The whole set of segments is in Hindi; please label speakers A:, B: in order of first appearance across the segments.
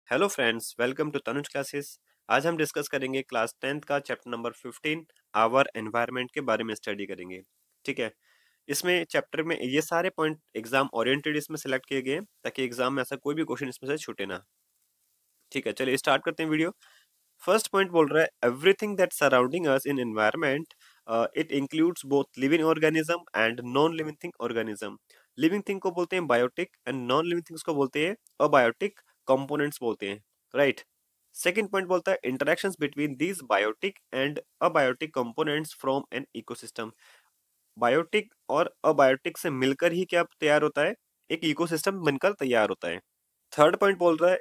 A: Hello friends, welcome to Tanuj classes. आज हम डिस्कस करेंगे क्लास 10th का चैप्टर नंबर 15 आवर एनवायरनमेंट के बारे में स्टडी करेंगे। ठीक है। इसमें चैप्टर में ये सारे पॉइंट एग्जाम ओरिएंटेड इसमें सेलेक्ट किए गए हैं ताकि एग्जाम में ऐसा कोई भी क्वेश्चन इसमें से छूटे ना। ठीक है, चलिए स्टार्ट करते हैं वीडियो। फर्स्ट पॉइंट बोल रहा है everything that surrounding us in environment it includes both living organism and non living thing organism. Living thing को बोलते हैं biotic and non living things को बोलते हैं अबायोटिक कंपोनेंट्स बोलते हैं। राइट। सेकेंड पॉइंट बोलता है interactions between these biotic and abiotic components from an ecosystem. Biotic और अबायोटिक से मिलकर ही क्या तैयार होता है, एक इकोसिस्टम बनकर तैयार होता है। थर्ड पॉइंट बोल रहा है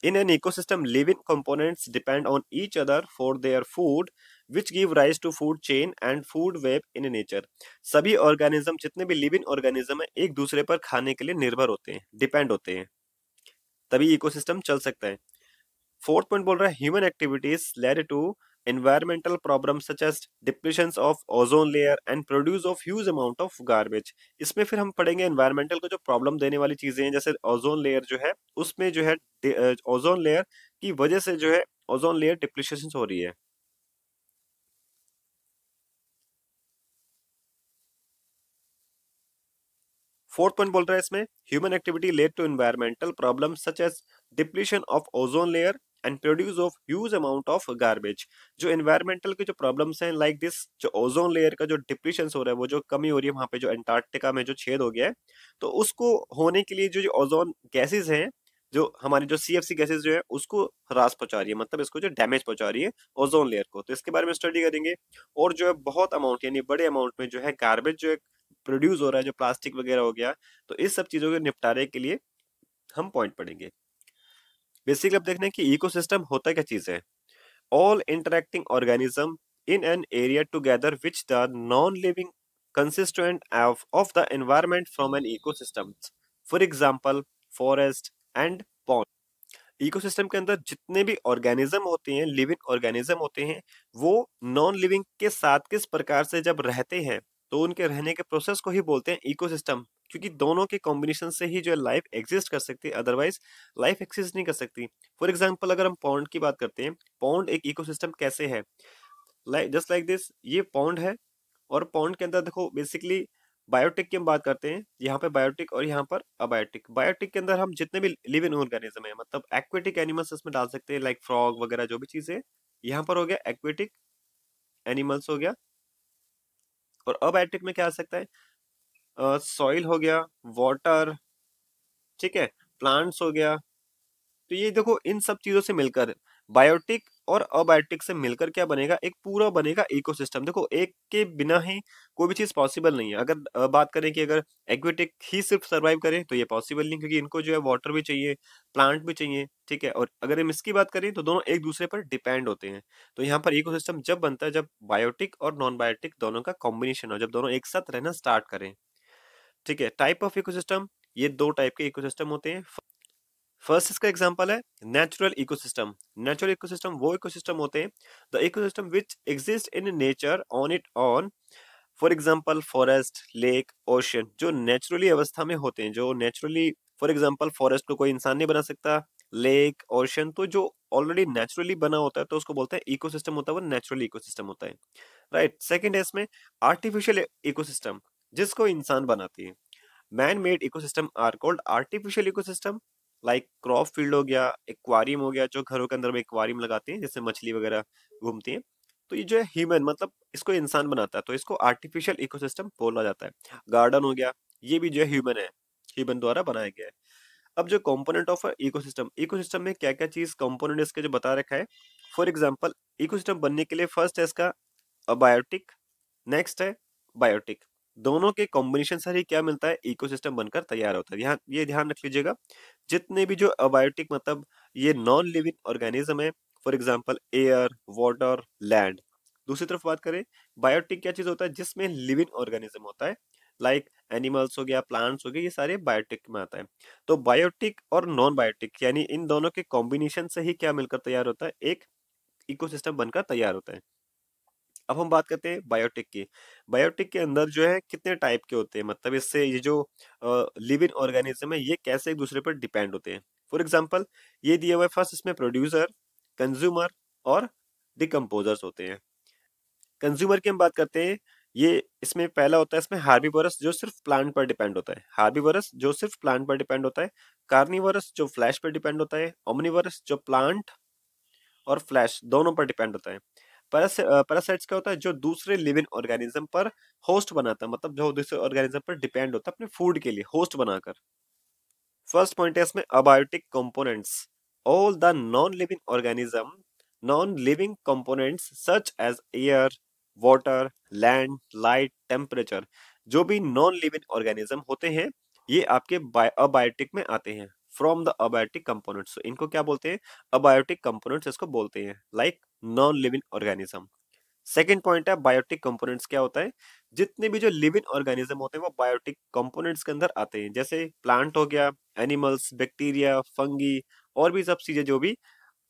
A: in an ecosystem living components depend on each other for their food which give rise to food chain and food web in nature. सभी ऑर्गेनिज्म जितने भी लिविंग ऑर्गेनिज्म है एक दूसरे पर खाने के लिए निर्भर होते हैं, डिपेंड होते हैं, तभी इकोसिस्टम चल सकता है। फोर्थ पॉइंट बोल रहा है human activities led to environmental problems such as depletions of ozone layer and produce of huge amount of garbage। इसमें फिर हम पढ़ेंगे एनवायरमेंटल को जो प्रॉब्लम देने वाली चीजें हैं, जैसे ओजोन लेयर जो है उसमें जो है ओजोन लेयर की वजह से जो है ओजोन लेयर डिप्लीशन हो रही है। फोर्थ पॉइंट बोल रहा है इसमें human activity led to environmental problem such as depletion of ozone layer and produce of huge amount of garbage. जो एनवायरमेंटल के जो प्रॉब्लम्स हैं लाइक दिस, जो ओजोन लेयर का जो डिप्लीशन हो रहा है, वो जो कमी हो रही है वहां पे, जो अंटार्कटिका में जो छेद हो गया है, तो उसको होने के लिए जो ओजोन गैसेज हैं, जो हमारी जो सीएफसी गैसेज जो है उसको ह्रास पहुंचा रही है, मतलब इसको जो डैमेज पहुंचा रही है ओजोन लेयर को, तो इसके बारे में स्टडी करेंगे। और जो है बहुत अमाउंट यानी बड़े अमाउंट में जो है गार्बेज जो है प्रोड्यूस हो रहा है, जो प्लास्टिक वगैरह हो गया, तो इस सब चीजों के निपटारे के लिए हम पॉइंट पढ़ेंगे। बेसिकली अब देखते हैं कि इकोसिस्टम होता क्या चीज है। All interacting organism in an area together which the non living consistent of the environment from an ecosystem. For example forest and pond. Ecosystem के अंदर जितने भी ऑर्गेनिज्म होते हैं, लिविंग ऑर्गेनिज्म होते हैं, वो नॉन लिविंग के साथ किस प्रकार से जब रहते हैं, तो उनके रहने के प्रोसेस को ही बोलते हैं इकोसिस्टम। क्योंकि दोनों के कॉम्बिनेशन से ही जो है लाइफ एग्जिस्ट कर सकती है, अदरवाइज लाइफ एग्जिस्ट नहीं कर सकती। फॉर एग्जाम्पल अगर हम पॉन्ड की बात करते हैं, पॉन्ड एक इकोसिस्टम कैसे है, लाइक जस्ट लाइक दिस, ये पॉन्ड है। और पॉन्ड के अंदर देखो बेसिकली बायोटिक की हम बात करते हैं, यहाँ पे बायोटिक और यहाँ पर अबायोटिक। बायोटिक के अंदर हम जितने भी लिविंग ऑर्गेनिज्म है, मतलब एक्वेटिक एनिमल्स इसमें डाल सकते हैं, लाइक फ्रॉग वगैरह जो भी चीजें, यहाँ पर हो गया एक्वेटिक एनिमल्स हो गया। और अबायोटिक में क्या आ सकता है, सॉइल हो गया, वाटर, ठीक है, प्लांट्स हो गया। तो ये देखो इन सब चीजों से मिलकर बायोटिक और अबायोटिक से मिलकर क्या बनेगा, एक पूरा बनेगा इकोसिस्टम। देखो एक के बिना ही कोई भी चीज पॉसिबल नहीं है। अगर बात करें कि अगर एक्वेटिक ही सिर्फ सरवाइव करे तो ये पॉसिबल नहीं, क्योंकि इनको जो है वाटर भी चाहिए, प्लांट भी चाहिए, ठीक है। और अगर हम इसकी बात करें तो दोनों एक दूसरे पर डिपेंड होते हैं। तो यहाँ पर इकोसिस्टम जब बनता है जब बायोटिक और नॉन बायोटिक दोनों का कॉम्बिनेशन हो, जब दोनों एक साथ रहना स्टार्ट करें। ठीक है। टाइप ऑफ इकोसिस्टम, ये दो टाइप के इकोसिस्टम होते हैं। फर्स्ट इसका एग्जांपल है नेचुरल इकोसिस्टम। नेचुरल इकोसिस्टम वो इकोसिस्टम होते हैं, the ecosystem which exist in nature on it on. For example forest, lake, ocean, जो नेचुरली अवस्था में होते हैं, जो नेचुरली, फॉर एग्जांपल फॉरेस्ट को कोई इंसान नहीं बना सकता, लेक, ओशन तो जो ऑलरेडी नेचुरली बना होता है तो उसको बोलते हैं इकोसिस्टम, होता है वो नेचुरल इकोसिस्टम होता है। राइट। सेकंड है इसमें आर्टिफिशियल इकोसिस्टम, जिसको इंसान बनाती है। Man made ecosystem are called artificial ecosystem, like crop field हो गया, एक्वारियम हो गया, जो घरों के अंदर में एक्वारियम लगाते हैं जिससे मछली वगैरह घूमती है। तो ये जो है ह्यूमन, मतलब इसको इंसान बनाता है, तो इसको आर्टिफिशियल इकोसिस्टम बोला जाता है। गार्डन हो गया, ये भी जो है ह्यूमन है, ह्यूमन द्वारा बनाया गया है। अब जो कंपोनेंट ऑफ इकोसिस्टम, इकोसिस्टम में क्या क्या चीज कंपोनेंट इसके जो बता रखा है। फॉर एग्जाम्पल इकोसिस्टम बनने के लिए फर्स्ट है इसका अबायोटिक, नेक्स्ट है बायोटिक। दोनों के कॉम्बिनेशन से ही क्या मिलता है, इकोसिस्टम बनकर तैयार होता है। यहाँ ये ध्यान रख लीजिएगा, जितने भी जो अबायोटिक मतलब ये नॉन लिविंग ऑर्गेनिज्म है, for example air, water, land. दूसरी तरफ बात करें बायोटिक क्या चीज होता है, जिसमें लिविंग ऑर्गेनिज्म होता है, लाइक एनिमल्स हो गया, प्लांट्स हो गए, ये सारे बायोटिक में आता है। तो बायोटिक और नॉन बायोटिक यानी इन दोनों के कॉम्बिनेशन से ही क्या मिलकर तैयार होता है, एक इकोसिस्टम बनकर तैयार होता है। अब हम बात करते हैं बायोटिक की। बायोटिक के अंदर जो है कितने टाइप के होते हैं, मतलब इससे ये जो लिविंग ऑर्गेनिज्म है ये कैसे एक दूसरे पर डिपेंड होते हैं। फॉर एग्जाम्पल ये दिया हुआ है, फर्स्ट इसमें प्रोड्यूसर, कंज्यूमर और डिकम्पोजर्स होते हैं। कंज्यूमर की हम बात करते हैं, ये इसमें पहला होता है इसमें हार्बीवोरस जो सिर्फ प्लांट पर डिपेंड होता है, हार्बीवोरस जो सिर्फ प्लांट पर डिपेंड होता है, कार्निवोरस जो फ्लैश पर डिपेंड होता है, ओमनिवोरस जो प्लांट और फ्लैश दोनों पर डिपेंड होता है। पैरासाइट्स क्या होता है, जो दूसरे लिविंग ऑर्गेनिज्म पर होस्ट बनाता है, मतलब जो दूसरे ऑर्गेनिज्म पर डिपेंड होता है अपने फूड के लिए होस्ट बनाकर। फर्स्ट पॉइंट है इसमें abiotic components, all the non living components such as air, water, land, light, temperature, जो भी नॉन लिविंग ऑर्गेनिज्म होते हैं ये आपके अबायोटिक में आते हैं, फ्रॉम द अबायोटिक कंपोनेंट्स। इनको क्या बोलते हैं, अबायोटिक कंपोनेंट्स इसको बोलते हैं, like non living organism. Second point है बायोटिक कंपोनेंट्स क्या होता है, जितने भी जो लिविंग ऑर्गेनिज्म होते हैं वो बायोटिक कंपोनेंट्स के अंदर आते हैं, जैसे प्लांट हो गया, एनिमल्स, बैक्टीरिया, फंगी और भी सब चीजें जो भी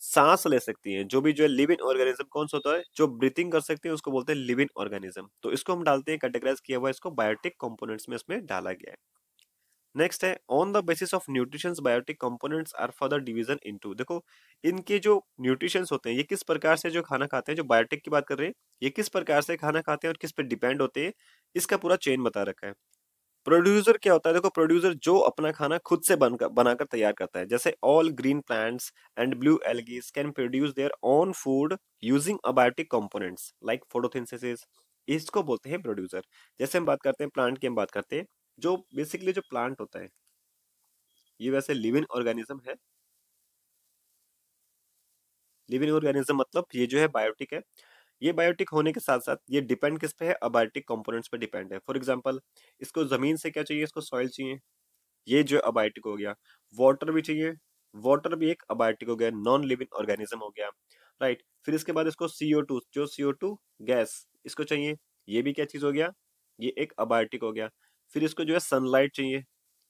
A: सांस ले सकती हैं, जो भी जो लिविंग ऑर्गेनिज्म कौन सा होता है, जो ब्रीथिंग कर सकते हैं उसको बोलते हैं लिविंग ऑर्गेनिज्म। तो इसको हम डालते हैं, कैटेगराइज किया हुआ है इसको बायोटिक कंपोनेंट्स में इसमें डाला गया है। नेक्स्ट है on the basis of nutritions biotic components are further division into. देखो इनके जो न्यूट्रिशंस होते हैं, ये किस प्रकार से जो खाना खाते हैं, जो बायोटिक की बात कर रहे हैं, ये किस प्रकार से खाना खाते हैं और किस पे डिपेंड होते हैं, इसका पूरा चेन बता रखा है। प्रोड्यूसर क्या होता है, देखो प्रोड्यूसर जो अपना खाना खुद से बनाकर तैयार करता है, जैसे all green plants and blue algae can produce their own food using abiotic components like photosynthesis, इसको बोलते हैं प्रोड्यूसर। जैसे हम बात करते हैं प्लांट की, हम बात करते हैं जो बेसिकली जो प्लांट होता है ये वैसे लिविंग ऑर्गेनिज्म है। लिविंग ऑर्गेनिज्म मतलब ये जो है बायोटिक है, ये बायोटिक होने के साथ साथ ये डिपेंड किस पे है, अबायोटिक कंपोनेंट्स पे डिपेंड है। फॉर एग्जांपल इसको जमीन से क्या चाहिए, इसको सॉइल चाहिए, ये जो अबायोटिक हो गया। वाटर भी चाहिए, वाटर भी एक अबायोटिक हो गया, नॉन लिविंग ऑर्गेनिज्म हो गया, राइट। फिर इसके बाद इसको CO2 जो CO2 गैस इसको चाहिए, ये भी क्या चीज हो गया, ये एक अबायोटिक हो गया। फिर इसको जो है सनलाइट चाहिए,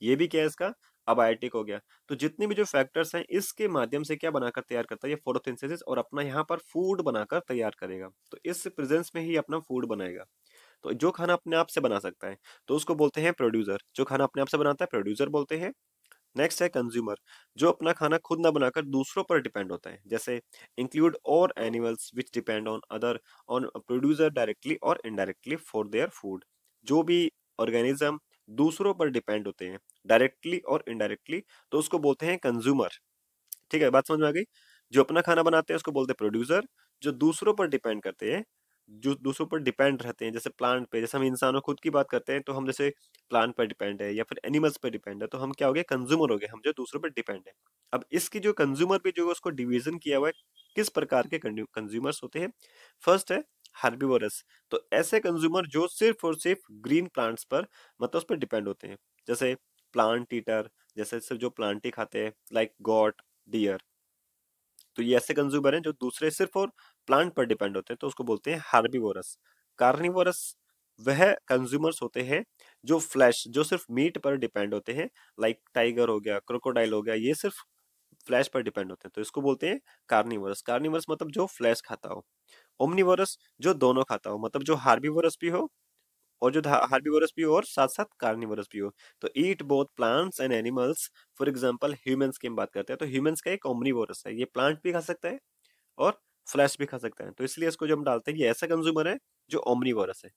A: ये भी क्या है इसका अबायोटिक हो गया। तो जितने भी जो फैक्टर्स हैं इसके माध्यम से क्या बनाकर तैयार करता है, ये फोटोसिंथेसिस, और अपना यहाँ पर फूड बनाकर तैयार करेगा। तो इस प्रेजेंस में ही अपना फूड बनाएगा। तो जो खाना अपने आप से बना सकता है तो उसको बोलते हैं प्रोड्यूसर, जो खाना अपने आप से बनाता है प्रोड्यूसर बोलते हैं। नेक्स्ट है कंज्यूमर, जो अपना खाना खुद ना बनाकर दूसरों पर डिपेंड होता है, जैसे इंक्लूड और animals which depend on other on producer directly और इनडायरेक्टली फॉर देयर फूड। जो भी ऑर्गेनिज्म दूसरों पर डिपेंड होते हैं डायरेक्टली और इनडायरेक्टली, तो उसको बोलते हैं कंज्यूमर। ठीक है, बात समझ में आ गई। जो अपना खाना बनाते हैं उसको बोलते हैं प्रोड्यूसर, जो दूसरों पर डिपेंड करते हैं, जो दूसरों पर डिपेंड रहते हैं, जैसे प्लांट पे, जैसे हम इंसानों खुद की बात करते हैं तो हम जैसे प्लांट पर डिपेंड है या फिर एनिमल्स पर डिपेंड है, तो हम क्या हो गए, कंज्यूमर हो गए, हम जो दूसरों पर डिपेंड है। अब इसकी जो कंज्यूमर पे जो उसको डिवीजन किया हुआ है, किस प्रकार के कंज्यूमर्स होते हैं। फर्स्ट है हर्बीवोरस, तो ऐसे कंज्यूमर जो सिर्फ और सिर्फ ग्रीन प्लांट्स पर, मतलब उस पर डिपेंड होते हैं, जैसे प्लांट ईटर, जैसे सिर्फ जो प्लांट ही खाते हैं, लाइक गॉट, डियर। तो ये ऐसे कंज्यूमर हैं जो दूसरे सिर्फ और प्लांट पर डिपेंड होते हैं, तो उसको बोलते हैं हार्बीवोरस। कार्निवोरस वह कंज्यूमर्स होते हैं जो फ्लैश, जो सिर्फ मीट पर डिपेंड होते हैं, लाइक टाइगर हो गया, क्रोकोडाइल हो गया, ये सिर्फ फ्लैश पर डिपेंड होते हैं, तो इसको बोलते हैं कार्निवोरस। कार्निवोरस मतलब जो फ्लैश खाता हो। ओमनिवोरस जो दोनों खाता हो, मतलब जो हार्बीवोरस भी हो और जो हार्बीवोरस भी हो और साथ साथ कार्निवोरस भी हो। तो eat both plants and animals, for example humans की हम बात करते हैं तो ह्यूमंस का एक ओमनिवोरस है, ये प्लांट भी खा सकता है और फ्लैश भी खा सकता है, तो इसलिए इसको जो हम डालते हैं ये ऐसा कंज्यूमर है जो ओमनिवोरस है।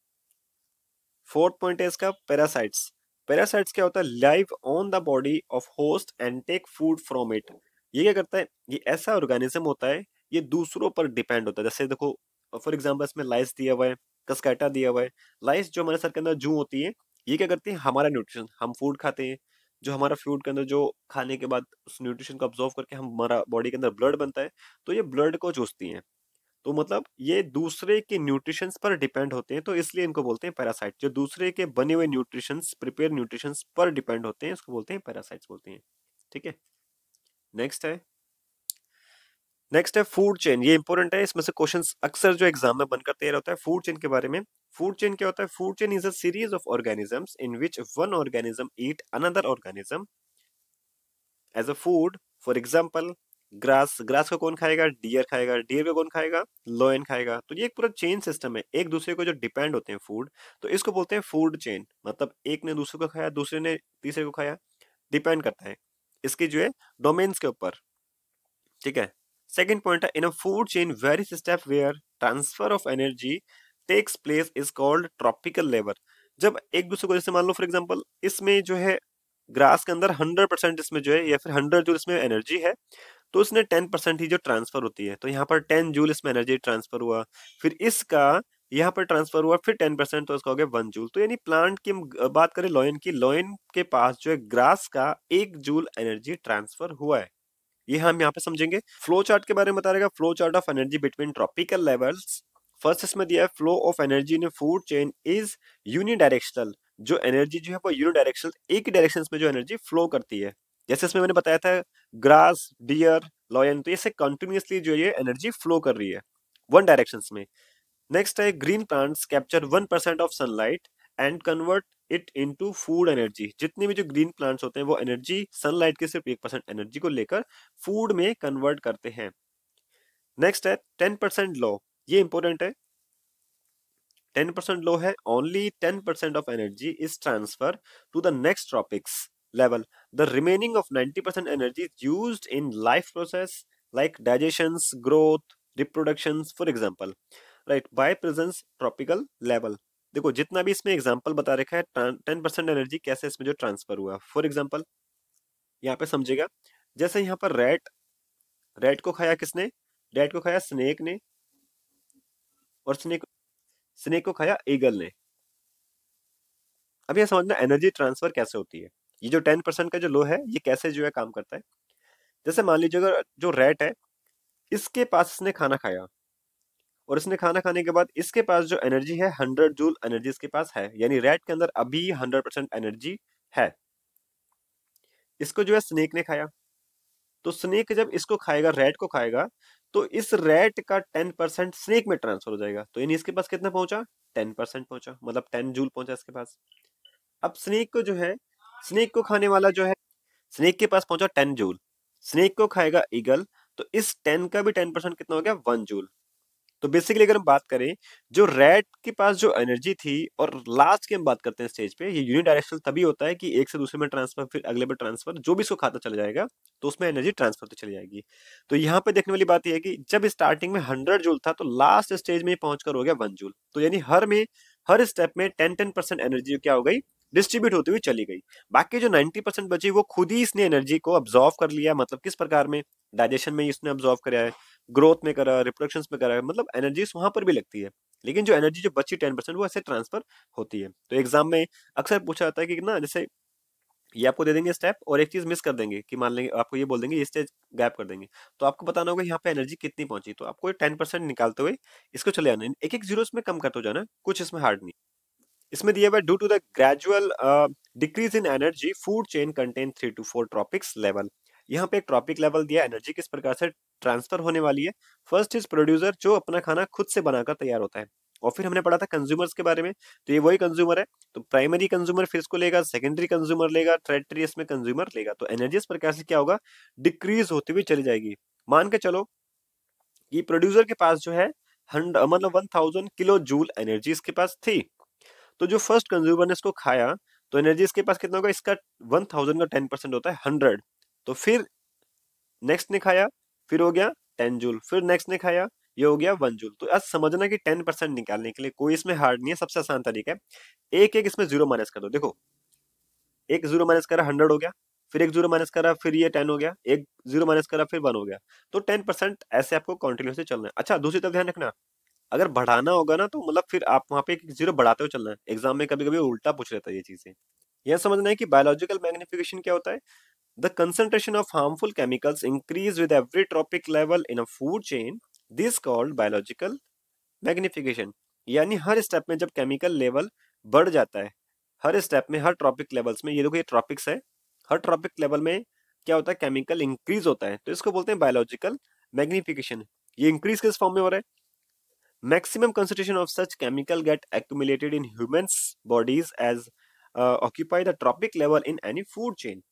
A: फोर्थ पॉइंट है इसका पैरासाइट्स। पैरासाइट्स क्या होता है, live on the body of host and take food from it. ये क्या करता है, ये ऐसा ऑर्गेनिज्म होता है, ये दूसरों पर डिपेंड होता है। जैसे देखो फॉर एग्जांपल इसमें लाइस दिया हुआ है, कस्केटा दिया हुआ है। लाइस जो हमारे सर के अंदर जू होती है, ये क्या करती है, हमारा न्यूट्रिशन, हम फूड खाते हैं, जो हमारा फूड के अंदर जो खाने के बाद उस न्यूट्रिशन को ऑब्जॉर्व करके हमारा बॉडी के अंदर ब्लड बनता है, तो ये ब्लड को चूसती हैं। तो मतलब ये दूसरे के न्यूट्रिशंस पर डिपेंड होते हैं, तो इसलिए इनको बोलते हैं पैरासाइट। जो दूसरे के बने हुए न्यूट्रिशंस, प्रिपेयर न्यूट्रिशंस पर डिपेंड होते हैं, इसको बोलते हैं पैरासाइट्स बोलते हैं। ठीक है, नेक्स्ट है, नेक्स्ट है फूड चेन। ये इंपॉर्टेंट है, इसमें से क्वेश्चंस अक्सर जो एग्जाम में बनकर तैयार होता है फूड चेन के बारे में। फूड चेन क्या होता है, food chain is a series of organisms in which one organism eat another organism as a food. For example grass, grass को कौन खाएगा, डियर खाएगा, डियर को कौन खाएगा, लोयन खाएगा। तो ये एक पूरा चेन सिस्टम है, एक दूसरे को जो डिपेंड होते हैं फूड, तो इसको बोलते हैं फूड चेन। मतलब एक ने दूसरे को खाया, दूसरे ने तीसरे को खाया, डिपेंड करता है। इसकी जो है डोमेन्स के ऊपर, ठीक है। सेकंड पॉइंट है, in a food chain various step where transfer of energy takes place is called tropical labour. जब एक दूसरे को, जैसे मान लो फॉर एग्जांपल इसमें जो है ग्रास के अंदर 100% इसमें जो है या फिर 100 जो इसमें एनर्जी है, तो उसने 10% ही जो ट्रांसफर होती है, तो यहाँ पर 10 जूल इसमें एनर्जी ट्रांसफर हुआ, फिर इसका यहाँ पर ट्रांसफर हुआ फिर 10%, तो इसका हो गया 1 जूल। तो यानी प्लांट की हम बात करें लॉयन की, लॉयन के पास जो है ग्रास का 1 जूल एनर्जी ट्रांसफर हुआ है। ये हम यहाँ पे समझेंगे। फ्लो चार्ट के बारे में बता रहेगा, flow chart of energy between tropical levels. First इसमें दिया है, flow of energy in food chain is unidirectional. जो एनर्जी जो है वो यूनिडायरेक्शनल, एक ही डायरेक्शन में जो एनर्जी फ्लो करती है। जैसे इसमें मैंने बताया था ग्रास, डियर, लॉयन, तो इससे कंटिन्यूअसली जो ये एनर्जी फ्लो कर रही है वन डायरेक्शन में। नेक्स्ट है, green plants capture 1% of sunlight and convert it into food energy. जितने भी जो ग्रीन प्लांट्स होते हैं वो एनर्जी सनलाइट के सिर्फ 1% एनर्जी को लेकर फूड में कन्वर्ट करते हैं। नेक्स्ट है 10% लॉ, ये इंपॉर्टेंट है। 10% लॉ है, only 10% of energy is transfer to the next tropics level, the remaining of 90% energy is used in life process like digestions, growth, reproduction for example, right, by presence tropical level. देखो जितना भी इसमें एग्जांपल बता रखा है 10% एनर्जी कैसे इसमें जो ट्रांसफर हुआ, फॉर एग्जांपल यहाँ पे समझेगा। जैसे यहाँ पर रैट, रैट को खाया किसने, रैट को खाया स्नेक ने, और स्नेक को खाया ईगल ने। अब यह समझना एनर्जी ट्रांसफर कैसे होती है। ये जो 10% का जो लो है ये कैसे जो है काम करता है। जैसे मान लीजिए अगर जो रैट है इसके पास इसने खाना खाया, और इसने खाना खाने के बाद इसके पास जो एनर्जी है 100 जूल एनर्जी इसके पास है, यानी रैट के अंदर अभी 100% एनर्जी है। इसको जो है स्नेक ने खाया, तो स्नेक जब इसको खाएगा, रैट को खाएगा, तो इस रैट का 10% स्नेक में ट्रांसफर हो जाएगा, तो यानी इसके पास कितना पहुंचा, 10% पहुंचा, मतलब 10 जूल पहुंचा इसके पास। अब स्नेक को जो है, स्नेक को खाने वाला जो है, स्नेक के पास पहुंचा 10 जूल, स्नेक को खाएगा ईगल, तो इस 10 का भी 10% कितना हो गया, 1 जूल। तो बेसिकली अगर हम बात करें, जो रैट के पास जो एनर्जी थी, और लास्ट की हम बात करते हैं स्टेज पे, ये यूनिडायरेक्शनल तभी होता है कि एक से दूसरे में ट्रांसफर, फिर अगले पे ट्रांसफर, जो भी इसको खाता चला जाएगा तो उसमें एनर्जी ट्रांसफर तो चली जाएगी। तो यहाँ पे देखने वाली बात यह है कि जब स्टार्टिंग में 100 जूल था, तो लास्ट स्टेज में पहुंचकर हो गया 1 जूल। तो यानी हर स्टेप में 10-10% एनर्जी क्या हो गई, डिस्ट्रीब्यूट होती हुई चली गई। बाकी जो 90% बची वो खुद ही इसने एनर्जी को अब्सॉर्व कर लिया, मतलब किस प्रकार में, डाइजेशन में इसने अब्सॉर्व करा है, ग्रोथ में करा, रिप्रोडक्शन में करा है, मतलब एनर्जी वहां पर भी लगती है। लेकिन जो एनर्जी जो बची 10% वो ऐसे ट्रांसफर होती है। तो एग्जाम में अक्सर पूछा जाता है कि ना, जैसे ये आपको दे देंगे स्टेप और एक चीज मिस कर देंगे, कि मान लेंगे आपको ये बोल देंगे ये स्टेज गैप कर देंगे, तो आपको बताना होगा यहाँ पे एनर्जी कितनी पहुंची, तो आपको 10% निकालते हुए इसको चले आना, एक एक जीरो इसमें कम करते हो जाना, कुछ इसमें हार्ड नहीं। इसमें दिया हुआ है, due to the gradual decrease in energy food chain contain 3 to 4 tropics level. यहाँ पे एक ट्रॉपिक लेवल दिया, एनर्जी किस प्रकार से ट्रांसफर होने वाली है। फर्स्ट इज प्रोड्यूसर, जो अपना खाना खुद से बनाकर तैयार होता है, और फिर हमने पढ़ा था कंज्यूमर्स के बारे में, तो ये वही कंज्यूमर है, तो प्राइमरी कंज्यूमर फिर इसको लेगा, सेकेंडरी कंज्यूमर लेगा, टर्टियरी इसमें कंज्यूमर लेगा। तो एनर्जी इस प्रकार से क्या होगा, डिक्रीज होती हुई चली जाएगी। मान के चलो कि प्रोड्यूसर के पास जो है 100 मतलब 1000 किलो जूल एनर्जी इसके पास थी, तो जो फर्स्ट कंज्यूमर ने इसको खाया, तो एनर्जी इसके पास कितना होगा, इसका 1000 का 10% होता है 100, तो फिर नेक्स्ट ने खाया, फिर हो गया 10 जूल, फिर नेक्स्ट ने खाया, ये हो गया 1 जूल। तो आज समझना कि 10% निकालने के लिए कोई इसमें हार्ड नहीं है, सबसे आसान तरीका है, एक एक इसमें जीरो माइनस कर दो। देखो एक जीरो माइनस करा 100 हो गया, फिर एक जीरो माइनस करा, फिर ये 10 हो गया, एक जीरो माइनस करा, फिर 1 हो गया। तो 10% ऐसे आपको कंटिन्यूसली चलना है। अच्छा दूसरी तरफ ध्यान रखना, अगर बढ़ाना होगा ना, तो मतलब फिर आप वहां पे एक जीरो बढ़ाते हुए चलना है। एग्जाम में कभी कभी उल्टा पूछ लेता है ये चीजें। यह समझना है कि बायोलॉजिकल मैग्निफिकेशन क्या होता है, the concentration of harmful chemicals increase with every trophic level in a food chain, this called biological magnification. यानी हर स्टेप में जब केमिकल लेवल बढ़ जाता है, हर स्टेप में, हर ट्रॉपिक लेवल्स में, ये देखो ये ट्रॉपिक्स है, हर ट्रॉपिक लेवल में क्या होता है, केमिकल इंक्रीज होता है, तो इसको बोलते हैं बायोलॉजिकल मैग्निफिकेशन। ये इंक्रीज किस फॉर्म में हो रहा है, maximum concentration of such chemical get accumulated in humans bodies as occupy the tropic level in any food chain।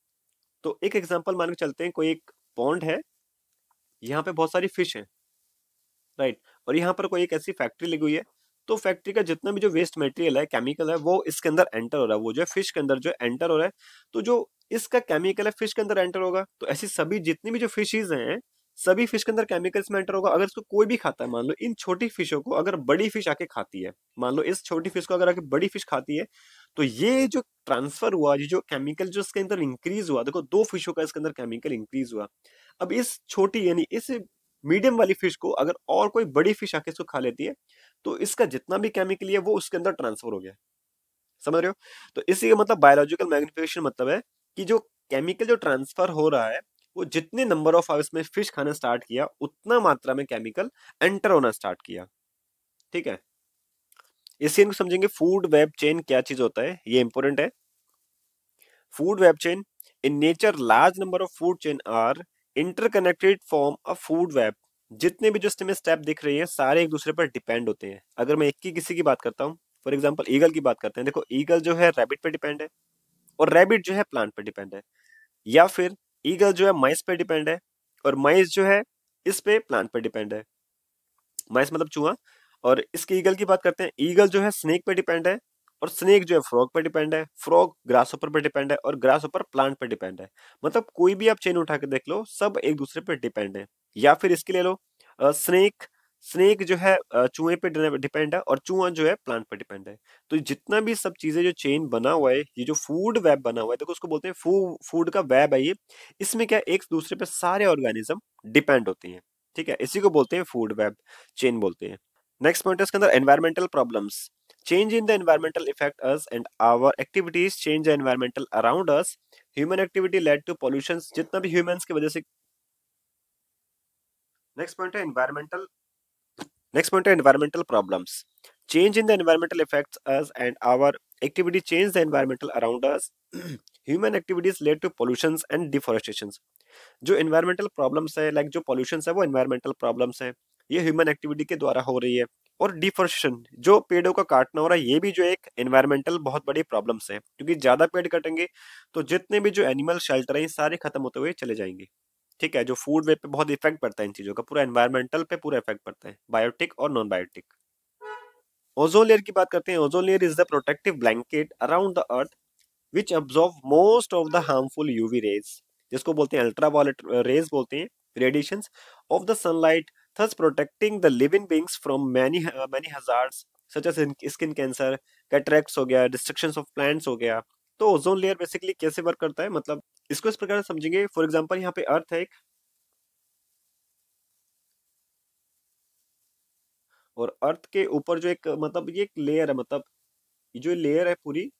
A: तो एक एग्जांपल मान के चलते हैं, कोई एक पॉन्ड है, यहाँ पे बहुत सारी फिश है, राइट, और यहाँ पर कोई एक ऐसी फैक्ट्री लगी हुई है तो फैक्ट्री का जितना भी जो वेस्ट मटेरियल है, केमिकल है, वो इसके अंदर एंटर हो रहा है, वो जो है फिश के अंदर जो एंटर हो रहा है। तो जो इसका केमिकल है फिश के अंदर एंटर होगा, तो ऐसी सभी जितनी भी जो फिशेज हैं, सभी फिश के अंदर केमिकल्स में एंटर होगा। अगर इसको कोई भी खाता है, मान लो इन छोटी फिशों को अगर बड़ी फिश आके खाती है, मान लो इस छोटी फिश को अगर आके बड़ी फिश खाती है, तो ये जो ट्रांसफर हुआ, ये जो केमिकल जो इसके अंदर इंक्रीज हुआ, देखो दो फिशों का इसके अंदर केमिकल इंक्रीज हुआ। अब इस छोटी यानी इस मीडियम वाली फिश को अगर और कोई बड़ी फिश आके इसको खा लेती है, तो इसका जितना भी केमिकल है वो उसके अंदर ट्रांसफर हो गया। समझ रहे हो? तो इसी का मतलब बायोलॉजिकल मैग्निफिकेशन मतलब है कि जो केमिकल जो ट्रांसफर हो रहा है, वो जितने नंबर ऑफ आवर्स में फिश खाना स्टार्ट किया, उतना मात्रा में केमिकल एंटर होना स्टार्ट किया। ठीक है, इसी को समझेंगे फूड वेब चेन क्या चीज होता है, ये इंपॉर्टेंट है। Food web chain in nature large number of food chain are interconnected form a food web. जितने भी जो इसमें स्टेप दिख रही है सारे एक दूसरे पर डिपेंड होते हैं। अगर मैं एक की किसी की बात करता हूँ, फॉर एग्जांपल ईगल की बात करते हैं, देखो ईगल जो है रैबिट पे डिपेंड है, और रैबिट जो है प्लांट पे डिपेंड है। या फिर ईगल जो है माइस पे डिपेंड है, और माइस जो है इस पे प्लांट पे डिपेंड है। माइस मतलब चूहा। और इसके ईगल की बात करते हैं, ईगल जो है स्नेक पे डिपेंड है, और स्नेक जो है फ्रॉग पे डिपेंड है, फ्रॉग ग्रास ऊपर पे डिपेंड है, और ग्रास ऊपर प्लांट पे डिपेंड है। मतलब कोई भी आप चेन उठा के देख लो, सब एक दूसरे पे डिपेंड है। या फिर इसके ले लो स्नेक, स्नेक जो है चूहे पे डिपेंड है, और चूहा जो है प्लांट पे डिपेंड है। तो जितना भी सब चीजें जो चेन बना हुआ है, ये जो फूड वेब बना हुआ है, देखो उसको बोलते हैं फूड का वेब है ये। इसमें क्या एक दूसरे पे सारे ऑर्गेनिज्म डिपेंड होते हैं। ठीक है, इसी को बोलते हैं फूड वेब चेन बोलते हैं। नेक्स्ट पॉइंट है इसके अंदर environmental problems. Change in the environmental effect us and our activities change the environmental around us. Human activity led to pollution, जितना भी ह्यूमंस की वजह से। नेक्स्ट पॉइंट है एनवायरमेंटल, नेक्स्ट पॉइंट है environmental problems. Change in the environmental effects us and our activity change the environmental around us. Human activities led to pollutions and deforestation. जो एनवायरमेंटल प्रॉब्लम्स है, लाइक जो पॉल्यूशन है, वो एनवायरमेंटल प्रॉब्लम्स है, ये ह्यूमन एक्टिविटी के द्वारा हो रही है। और डिफोरेस्टेशन, जो पेड़ों का काटना हो रहा है, ये भी जो एक एनवायरमेंटल बहुत बड़ी प्रॉब्लम्स है, क्योंकि ज्यादा पेड़ कटेंगे तो जितने भी जो एनिमल शेल्टर है, ये सारे खत्म होते हुए चले जाएंगे। ठीक है, जो फूड वेब पे बहुत इफेक्ट पड़ता है इन चीजों का, पूरा एनवायरमेंटल पे पूरा इफेक्ट पड़ता है, बायोटिक और नॉन बायोटिक। ओजोन लेयर की बात करते हैं। Ozone layer is the protective blanket around the earth which absorb most of the harmful UV rays, जिसको बोलते हैं अल्ट्रावायलेट रेज बोलते हैं, radiations of the sunlight, thus protecting the living beings from many hazards such as skin cancer, cataracts हो गया, डिस्ट्रक्शन ऑफ प्लांट्स हो गया। तो ओजोन लेयर बेसिकली कैसे वर्क करता है, मतलब इसको इस प्रकार से समझेंगे। फॉर एग्जांपल यहाँ पे अर्थ है एक, और अर्थ के ऊपर जो एक मतलब ये एक लेयर है, मतलब ये जो लेयर है पूरी,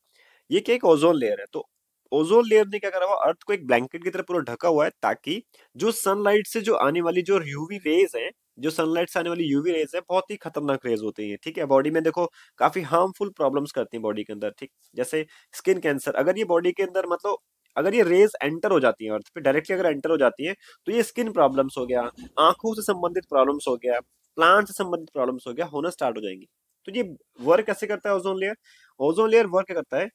A: ये क्या एक ओजोन लेयर है। तो ओजोन लेयर ने क्या करा हुआ, अर्थ को एक ब्लैंकेट की तरह पूरा ढका हुआ है, ताकि जो सनलाइट से जो आने वाली जो यूवी रेज है, जो सनलाइट से आने वाली यूवी रेज है, बहुत ही खतरनाक रेज होती है। ठीक है, बॉडी में देखो काफी हार्मफुल प्रॉब्लम्स करती हैं बॉडी के अंदर। ठीक, जैसे स्किन कैंसर, अगर ये बॉडी के अंदर मतलब अगर ये रेज एंटर हो जाती है अर्थ पे डायरेक्टली, अगर एंटर हो जाती है, तो ये स्किन प्रॉब्लम्स हो गया, आंखों से संबंधित प्रॉब्लम्स हो गया, प्लांट से संबंधित प्रॉब्लम्स हो गया, होना स्टार्ट हो जाएंगी। तो ये वर्क कैसे करता है ozone layer? Ozone layer work करता है,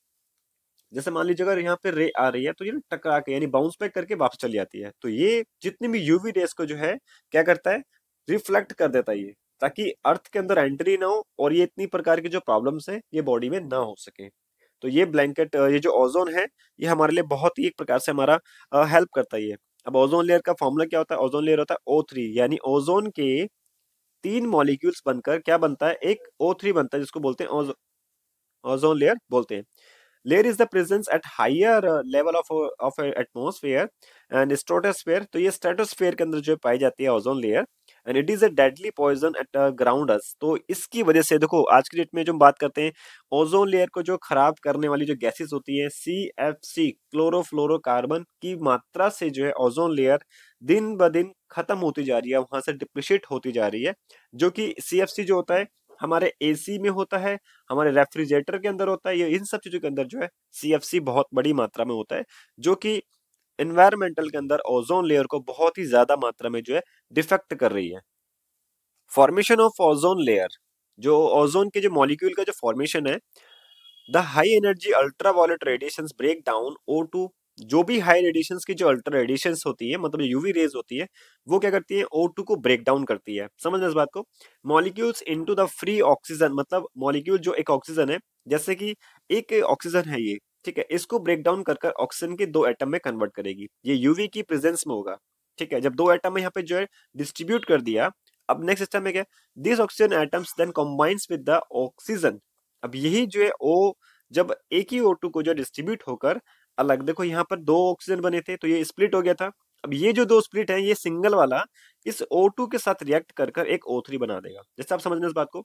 A: जैसे मान लीजिए अगर यहाँ पे रे आ रही है, तो ये ना टकरा के यानी बाउंस बैक करके वापस चली जाती है। तो ये जितनी भी यूवी रेस को जो है क्या करता है, रिफ्लेक्ट कर देता है ये, ताकि अर्थ के अंदर एंट्री ना हो, और ये इतनी प्रकार की जो प्रॉब्लम्स है ये बॉडी में ना हो सके। तो ये ब्लैंकेट, ये जो ओजोन है, ये हमारे लिए बहुत ही एक प्रकार से हमारा हेल्प करता है ये। अब ओजोन लेयर का फॉर्मूला क्या होता है? ओजोन लेयर होता है O3, यानी ओजोन के 3 मॉलिक्यूल्स बनकर क्या बनता है, एक O3 बनता है, जिसको बोलते हैं ओजोन लेयर बोलते हैं। Layer is the presence at higher level of atmosphere and stratosphere. तो ये स्ट्रेटोस्फेयर के अंदर जो पाई जाती है ozone layer, and it is a deadly poison at ground us. तो इसकी वजह से देखो आज की डेट में जो हम बात करते हैं, ओजोन लेयर को जो खराब करने वाली जो गैसेस होती है, CFC क्लोरोफ्लोरोकार्बन की मात्रा से जो है ओजोन लेयर दिन ब दिन खत्म होती जा रही है, वहां से डिप्रिशिएट होती जा रही है। जो कि CFC जो होता है हमारे AC में होता है, हमारे रेफ्रिजरेटर के अंदर होता है, ये इन सब चीजों के अंदर जो है CFC बहुत बड़ी मात्रा में होता है, जो कि एनवायरमेंटल के अंदर ओजोन लेयर को बहुत ही ज्यादा मात्रा में जो है डिफेक्ट कर रही है। फॉर्मेशन ऑफ ओजोन लेयर, जो ओजोन के जो मॉलिक्यूल का जो फॉर्मेशन है, the high energy ultraviolet radiations break down O2 जो भी हाई रेडिएशंस की जो अल्ट्रा रेडिएशंस होती है, मतलब यूवी रेज होती है, वो क्या करती है, O2 को ब्रेक डाउन करती है। समझ रहे इस बात को? Molecules into the free oxygen, मतलब मॉलिक्यूल जो एक ऑक्सीजन है, जैसे कि एक ऑक्सीजन है ये, ठीक है, इसको ब्रेक डाउन कर कर ऑक्सीजन के दो एटम में कन्वर्ट करेगी। ये यूवी की प्रेजेंस में होगा, ठीक है। जब दो एटम यहाँ पे जो है डिस्ट्रीब्यूट कर दिया, अब नेक्स्ट स्टेप में क्या, this oxygen atoms then combines with the oxygen. अब यही जो है ओ, जब एक ही O2 को जो डिस्ट्रीब्यूट होकर अलग, देखो यहाँ पर दो ऑक्सीजन बने थे तो ये स्प्लिट हो गया था। अब ये जो दो स्प्लिट है, ये सिंगल वाला इस O2 के साथ रिएक्ट कर कर एक O3 बना देगा। जैसे आप समझ रहे हैं इस बात को?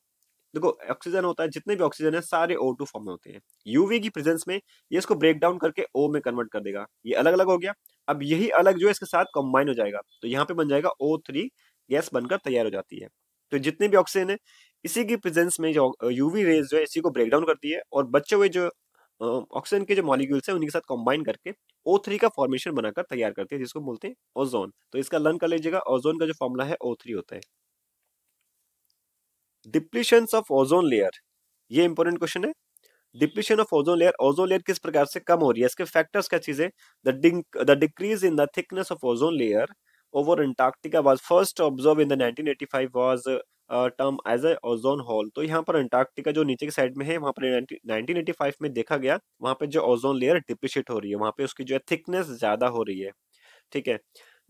A: देखो ऑक्सीजन होता है, जितने भी ऑक्सीजन है सारे O2 फॉर्म में होते हैं। यूवी की प्रेजेंस में ये इसको ब्रेक डाउन करके O में कन्वर्ट कर देगा। ये अलग अलग हो गया। अब यही अलग जो है इसके साथ कंबाइन हो जाएगा, तो यहाँ पे बन जाएगा O3 गैस बनकर तैयार हो जाती है। तो जितने भी ऑक्सीजन है, इसी की प्रेजेंस में जो यूवी रेज जो है इसी को ब्रेक डाउन करती है, और बचे हुए जो ऑक्सीजन के जो मॉलिक्यूल्स हैं उन्हीं के साथ कंबाइन करके O3 का फॉर्मेशन बनाकर तैयार करती है, जिसको बोलते हैं ओजोन। तो इसका लर्न कर लीजिएगा, ओजोन का जो फॉर्मूला है O3 होता है। डिप्लीशन ऑफ ओजोन लेयर, ये इंपॉर्टेंट क्वेश्चन है। डिप्लीशन ऑफ ओजोन लेयर किस प्रकार से कम हो रही है, इसके फैक्टर्स क्या चीज है? The decrease in the thickness of ozone layer over Antarctica was first observe in the 1985 was term as a ozone hole. तो यहाँ पर अंटार्कटिका जो नीचे की साइड में है, वहां पर 1985 में देखा गया, वहां पे जो ओजोन लेयर डिप्लीशिएट हो रही है, वहां पे उसकी जो है थिकनेस ज्यादा हो रही है, ठीक है।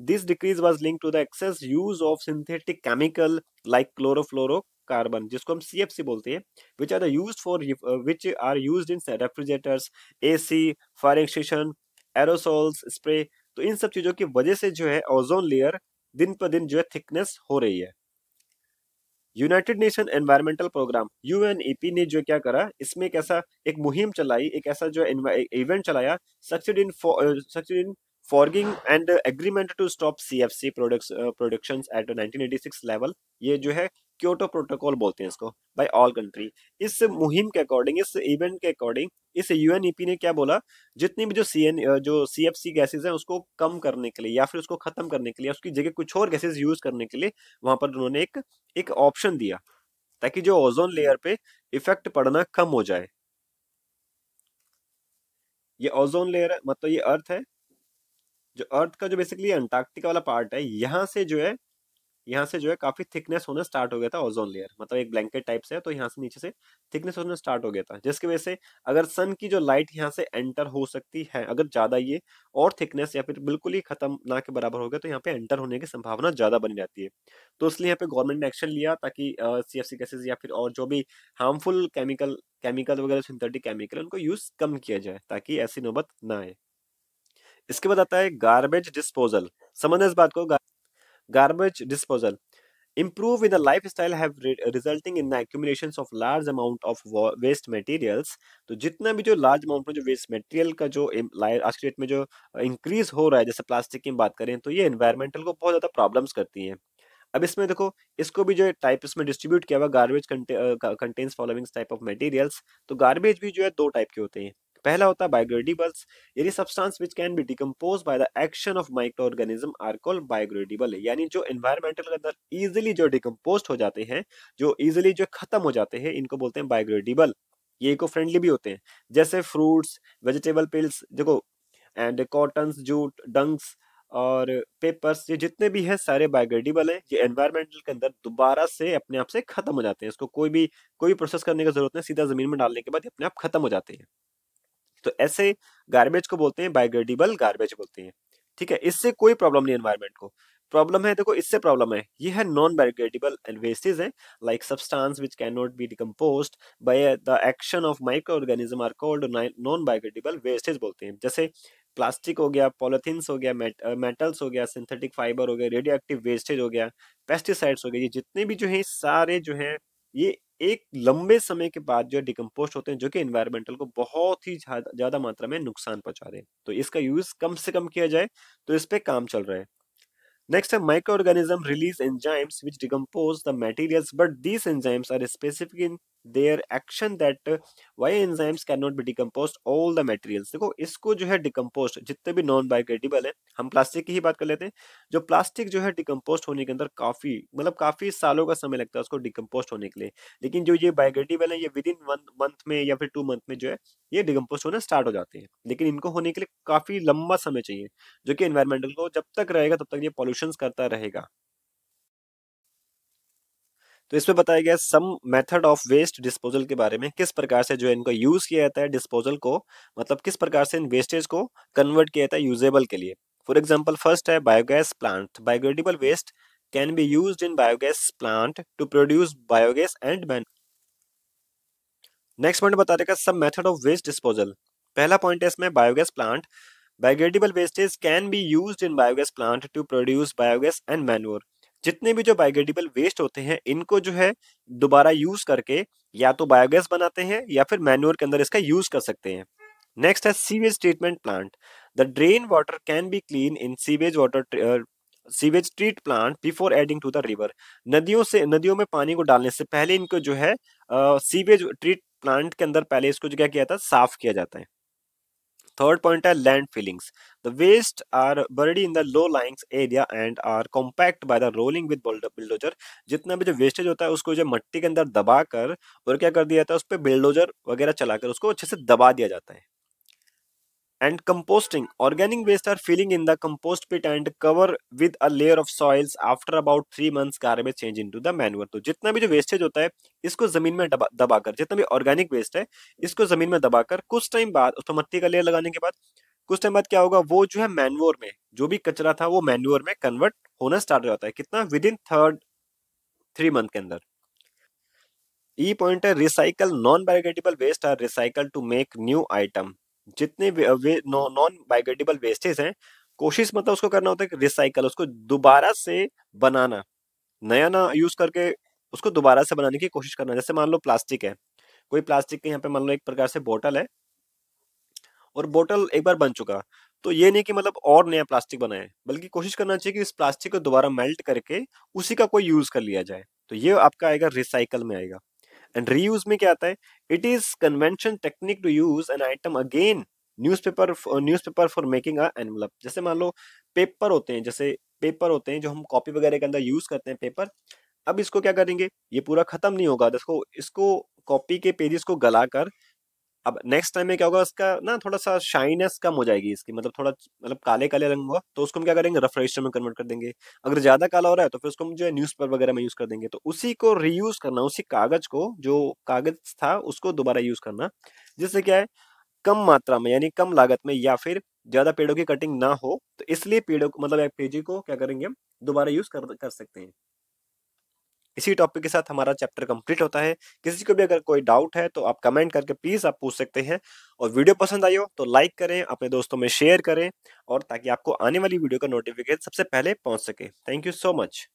A: This decrease was linked to the excess use of synthetic chemical like chlorofluorocarbon, जिसको हम CFC बोलते हैं, which are the used for which are used in refrigerators, AC, fire extension, aerosols spray. तो इन सब चीजों की वजह से जो है ओजोन लेयर दिन पर दिन जो है थिकनेस हो रही है। United Nation environmental program UNEP ने जो क्या करा, इसमें एक मुहिम चलाई, एक ऐसा जो इवेंट चलाया, succeed in forging and agreement to stop CFC productions at 1986 level. ये जो है क्योटो प्रोटोकॉल बोलते हैं इसको, बाय ऑल कंट्री। इस मुहिम के अकॉर्डिंग, इस इवेंट के अकॉर्डिंग, इस UNEP ने क्या बोला, जितनी भी जो CFC गैसेज हैं उसको कम करने के लिए या फिर उसको खत्म करने के लिए, उसकी जगह कुछ और गैसेज यूज करने के लिए वहां पर उन्होंने एक एक ऑप्शन दिया, ताकि जो ओजोन लेयर पे इफेक्ट पड़ना कम हो जाए। ये ओजोन लेयर मतलब ये अर्थ है, जो अर्थ का जो बेसिकली अंटार्कटिका वाला पार्ट है, यहाँ से जो है काफी थिकनेस होना स्टार्ट हो गया था ओजोन लेयर, मतलब एक ब्लैंकेट टाइप से है, तो यहाँ से नीचे से थिकनेस होना स्टार्ट हो गया था, जिसकी वजह से अगर सन की जो लाइट यहाँ से एंटर हो सकती है, अगर ज्यादा ये और थिकनेस या फिर बिल्कुल ही खत्म ना के बराबर हो गया, तो यहाँ पे एंटर होने की संभावना ज्यादा बनी रहती है। तो इसलिए यहाँ पे गवर्नमेंट ने एक्शन लिया, ताकि CFC गैसेज या फिर और जो भी हार्मफुल केमिकल वगैरह सिंथेटिक केमिकल, उनको यूज कम किया जाए, ताकि ऐसी नौबत ना आए। इसके बाद आता है गार्बेज डिस्पोजल। समझना इस बात को, garbage disposal improve in the lifestyle have resulting in the accumulations of large amount of waste materials। तो जितना भी जो लार्ज अमाउंट में जो वेस्ट मटेरियल का जो आज के डेट में जो इंक्रीज हो रहा है, जैसे प्लास्टिक की बात करें, तो ये एनवायरमेंटल को बहुत ज्यादा प्रॉब्लम्स करती हैं। अब इसमें देखो, इसको भी जो टाइप इसमें डिस्ट्रीब्यूट किया हुआ, garbage contains following type of materials. तो गार्बेज भी जो है दो टाइप के होते हैं। पहला होता है बायोडिग्रेडेबल्स, यानी substance which can be decompose by the action of micro organism are called biodegradable, यानी जो एनवायरमेंटल के अंदर इजीली जो डिकम्पोज हो जाते हैं, जो इजीली जो खत्म हो जाते हैं, इनको बोलते हैं बायोडिग्रेडेबल। ये इको फ्रेंडली भी होते हैं, जैसे फ्रूट्स, वेजिटेबल पिल्स, देखो, एंड कॉटन, जूट, डंग्स और पेपर्स, ये जितने भी हैं सारे बायोडिग्रेडेबल हैं। ये एनवायरमेंटल के अंदर दोबारा से अपने आप से खत्म हो जाते हैं, इसको कोई प्रोसेस करने की जरूरत नहीं, सीधा जमीन में डालने के बाद ये अपने आप खत्म हो जाते हैं। तो ऐसे गार्बेज को बोलते हैं बायोडिग्रेडेबल गार्बेज बोलते हैं, ठीक है। इससे कोई प्रॉब्लम नहीं एनवायरमेंट को। प्रॉब्लम है, देखो इससे प्रॉब्लम है, ये है नॉन बायोडिग्रेडेबल वेस्टेज है, like substance which can not be decomposed by the action of micro organism are called non biodegradable wastage बोलते हैं। जैसे प्लास्टिक हो गया, पॉलिथीन्स हो गया, मेटल्स हो गया, सिंथेटिक फाइबर हो गया, रेडियो एक्टिव वेस्टेज हो गया, पेस्टिसाइड्स हो गए, ये जितने भी जो है सारे जो है, ये एक लंबे समय के बाद जो डिकम्पोस्ट होते हैं, जो कि एनवायरमेंटल को बहुत ही ज्यादा मात्रा में नुकसान पहुंचा रहे हैं। तो इसका यूज कम से कम किया जाए, तो इस पे काम चल रहा है। नेक्स्ट है micro organism release enzymes which decompose the materials, but these enzymes are specific in their action that why enzymes cannot be decomposed all the materials। देखो इसको जो है डिकम्पोस्ट जितने भी नॉन बायोडिग्रेडेबल है, हम प्लास्टिक की ही बात कर लेते हैं। जो प्लास्टिक जो है डिकम्पोस्ट होने के अंदर काफी मतलब काफी सालों का समय लगता है उसको डिकम्पोस्ट होने के लिए, लेकिन जो ये बायोडिग्रेडेबल है ये विद इन 1 मंथ में या फिर 2 मंथ में जो है ये डिकम्पोस्ट होना स्टार्ट हो जाते हैं। लेकिन इनको होने के लिए काफी लंबा समय चाहिए, जो कि एनवायरमेंटल को जब तक रहेगा तब तक ये पॉल्यूशन करता रहेगा। तो इसमें बताया गया some method of waste disposal के बारे में, किस प्रकार से जो है इनको यूज किया जाता है डिस्पोजल को, मतलब किस प्रकार से इन वेस्टेज को कन्वर्ट किया जाता है यूजेबल के लिए। फॉर एग्जांपल फर्स्ट है biogas plant. Biodegradable waste can be used in biogas plant to produce biogas and man. Next point बता देगा सब मेथड ऑफ वेस्ट डिस्पोजल। पहला पॉइंट है इसमें biogas plant. Biodegradable wastage can be used in biogas plant to produce biogas and manure. जितने भी जो बायोडिग्रेडेबल वेस्ट होते हैं इनको जो है दोबारा यूज करके या तो बायोगैस बनाते हैं या फिर मैन्योर के अंदर इसका यूज कर सकते हैं। नेक्स्ट है sewage treatment plant. The drain water can be clean in sewage treat plant before adding to the river. नदियों में पानी को डालने से पहले इनको जो है सीवेज ट्रीट प्लांट के अंदर पहले इसको जो क्या किया जाता है साफ किया जाता है। थर्ड पॉइंट है land fillings. The waste are buried in the low lyings area and are compact by the rolling with bulldozer. जितना भी जो वेस्टेज होता है उसको जो मट्टी के अंदर दबाकर और क्या कर दिया जाता है उस पर बिल्डोजर वगैरह चलाकर उसको अच्छे से दबा दिया जाता है। And composting. Organic waste are filling in the compost pit and cover with a layer of soils. After about 3 months, garbage change into the manure। तो जितना भी जो वेस्टेज होता है इसको जमीन में दबाकर, जितना भी ऑर्गेनिक वेस्ट है इसको जमीन में दबाकर कुछ टाइम बाद उस पर मट्टी का लेयर लगाने के बाद कुछ टाइम बाद क्या होगा, वो जो है मैन्योर में जो भी कचरा था वो मैन्योर में कन्वर्ट होना स्टार्ट हो जाता है। कितना, विद इन 3 मंथ के अंदर। ई पॉइंट है recycle. Non biodegradable waste are recycle to make new item. जितने नॉन बायोडिग्रेडेबल वेस्टेज हैं कोशिश मतलब उसको करना होता है कि रिसाइकल, उसको दोबारा से बनाना, नया ना यूज करके उसको दोबारा से बनाने की कोशिश करना। जैसे मान लो प्लास्टिक है, कोई प्लास्टिक के यहाँ पे मान लो एक प्रकार से बोतल है और बोतल एक बार बन चुका, तो ये नहीं कि मतलब और नया प्लास्टिक बनाए, बल्कि कोशिश करना चाहिए कि इस प्लास्टिक को दोबारा मेल्ट करके उसी का कोई यूज कर लिया जाए। तो ये आपका आएगा रिसाइकल में आएगा। एंड रीयूज में क्या आता है, it is convention technique to use an item again. Newspaper for making a envelope. जैसे मान लो पेपर होते हैं, जैसे पेपर होते हैं जो हम कॉपी वगैरह के अंदर यूज करते हैं पेपर। अब इसको क्या करेंगे, ये पूरा खत्म नहीं होगा, इसको इसको कॉपी के पेजेस को गलाकर अब नेक्स्ट टाइम में क्या होगा, उसका ना थोड़ा सा शाइनेस कम हो जाएगी इसकी, मतलब थोड़ा मतलब काले काले रंग हुआ तो उसको हम क्या करेंगे रफ रजिस्टर में कन्वर्ट कर देंगे। अगर ज्यादा काला हो रहा है तो फिर उसको हम जो है न्यूज़पेपर वगैरह में यूज कर देंगे। तो उसी को रीयूज करना, उसी कागज को जो कागज था उसको दोबारा यूज करना, जिससे क्या है कम मात्रा में यानी कम लागत में या फिर ज्यादा पेड़ों की कटिंग ना हो, तो इसलिए पेड़ों को मतलब एक पेजी को क्या करेंगे हम दोबारा यूज कर सकते हैं। इसी टॉपिक के साथ हमारा चैप्टर कंप्लीट होता है। किसी को भी अगर कोई डाउट है तो आप कमेंट करके प्लीज आप पूछ सकते हैं। और वीडियो पसंद आई हो तो लाइक करें, अपने दोस्तों में शेयर करें, और ताकि आपको आने वाली वीडियो का नोटिफिकेशन सबसे पहले पहुंच सके। Thank you so much.